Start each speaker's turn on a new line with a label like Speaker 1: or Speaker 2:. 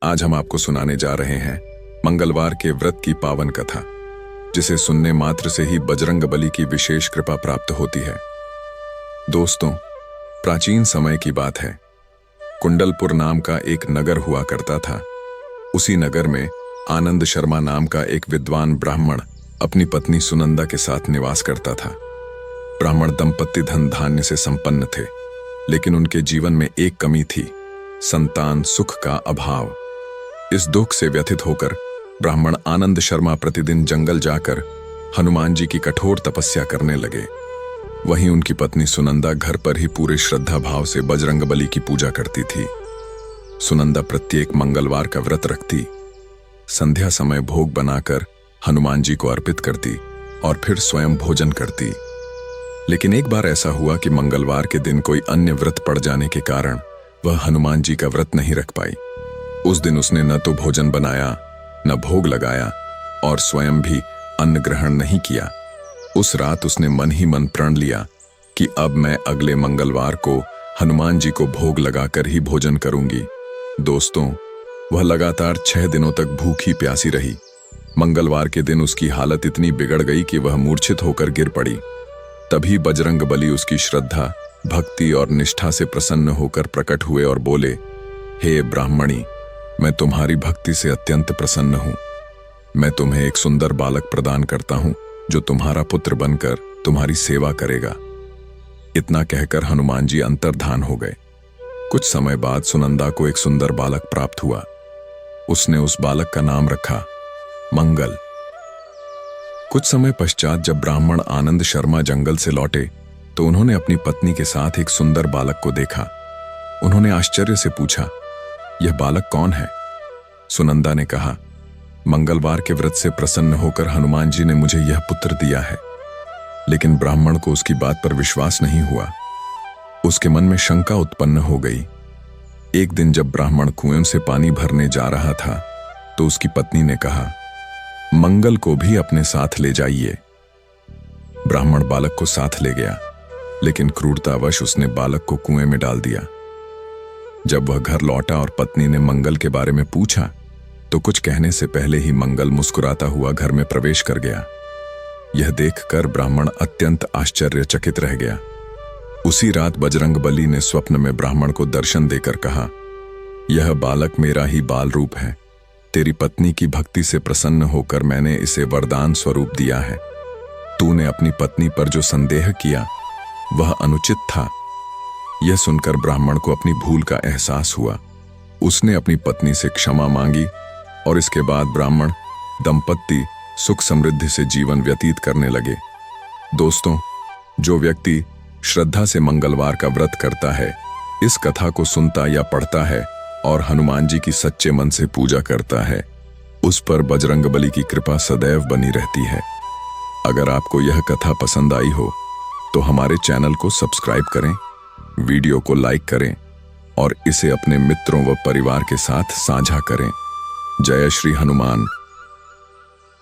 Speaker 1: आज हम आपको सुनाने जा रहे हैं मंगलवार के व्रत की पावन कथा, जिसे सुनने मात्र से ही बजरंगबली की विशेष कृपा प्राप्त होती है। दोस्तों, प्राचीन समय की बात है। कुंडलपुर नाम का एक नगर हुआ करता था। उसी नगर में आनंद शर्मा नाम का एक विद्वान ब्राह्मण अपनी पत्नी सुनंदा के साथ निवास करता था। ब्राह्मण दंपत्ति धन धान्य से संपन्न थे, लेकिन उनके जीवन में एक कमी थी, संतान सुख का अभाव। इस दुख से व्यथित होकर ब्राह्मण आनंद शर्मा प्रतिदिन जंगल जाकर हनुमान जी की कठोर तपस्या करने लगे। वहीं उनकी पत्नी सुनंदा घर पर ही पूरे श्रद्धा भाव से बजरंगबली की पूजा करती थी। सुनंदा प्रत्येक मंगलवार का व्रत रखती, संध्या समय भोग बनाकर हनुमान जी को अर्पित करती और फिर स्वयं भोजन करती। लेकिन एक बार ऐसा हुआ कि मंगलवार के दिन कोई अन्य व्रत पड़ जाने के कारण वह हनुमान जी का व्रत नहीं रख पाई। उस दिन उसने न तो भोजन बनाया, न भोग लगाया और स्वयं भी अन्न ग्रहण नहीं किया। उस रात उसने मन ही मन प्रण लिया कि अब मैं अगले मंगलवार को हनुमान जी को भोग लगाकर ही भोजन करूंगी। दोस्तों, वह लगातार 6 दिनों तक भूखी प्यासी रही। मंगलवार के दिन उसकी हालत इतनी बिगड़ गई कि वह मूर्छित होकर गिर पड़ी। तभी बजरंगबली उसकी श्रद्धा, भक्ति और निष्ठा से प्रसन्न होकर प्रकट हुए और बोले, हे ब्राह्मणी, मैं तुम्हारी भक्ति से अत्यंत प्रसन्न हूं। मैं तुम्हें एक सुंदर बालक प्रदान करता हूं जो तुम्हारा पुत्र बनकर तुम्हारी सेवा करेगा। इतना कहकर हनुमान जी अंतर्धान हो गए। कुछ समय बाद सुनंदा को एक सुंदर बालक प्राप्त हुआ। उसने उस बालक का नाम रखा मंगल। कुछ समय पश्चात जब ब्राह्मण आनंद शर्मा जंगल से लौटे तो उन्होंने अपनी पत्नी के साथ एक सुंदर बालक को देखा। उन्होंने आश्चर्य से पूछा, यह बालक कौन है? सुनंदा ने कहा, मंगलवार के व्रत से प्रसन्न होकर हनुमान जी ने मुझे यह पुत्र दिया है। लेकिन ब्राह्मण को उसकी बात पर विश्वास नहीं हुआ। उसके मन में शंका उत्पन्न हो गई। एक दिन जब ब्राह्मण कुएं से पानी भरने जा रहा था तो उसकी पत्नी ने कहा, मंगल को भी अपने साथ ले जाइए। ब्राह्मण बालक को साथ ले गया, लेकिन क्रूरतावश उसने बालक को कुएं में डाल दिया। जब वह घर लौटा और पत्नी ने मंगल के बारे में पूछा तो कुछ कहने से पहले ही मंगल मुस्कुराता हुआ घर में प्रवेश कर गया। यह देखकर ब्राह्मण अत्यंत आश्चर्यचकित रह गया। उसी रात बजरंगबली ने स्वप्न में ब्राह्मण को दर्शन देकर कहा, यह बालक मेरा ही बाल रूप है। तेरी पत्नी की भक्ति से प्रसन्न होकर मैंने इसे वरदान स्वरूप दिया है। तूने अपनी पत्नी पर जो संदेह किया वह अनुचित था। यह सुनकर ब्राह्मण को अपनी भूल का एहसास हुआ। उसने अपनी पत्नी से क्षमा मांगी और इसके बाद ब्राह्मण दंपत्ति सुख समृद्धि से जीवन व्यतीत करने लगे। दोस्तों, जो व्यक्ति श्रद्धा से मंगलवार का व्रत करता है, इस कथा को सुनता या पढ़ता है और हनुमान जी की सच्चे मन से पूजा करता है, उस पर बजरंगबली की कृपा सदैव बनी रहती है। अगर आपको यह कथा पसंद आई हो तो हमारे चैनल को सब्सक्राइब करें, वीडियो को लाइक करें और इसे अपने मित्रों व परिवार के साथ साझा करें। जय श्री हनुमान।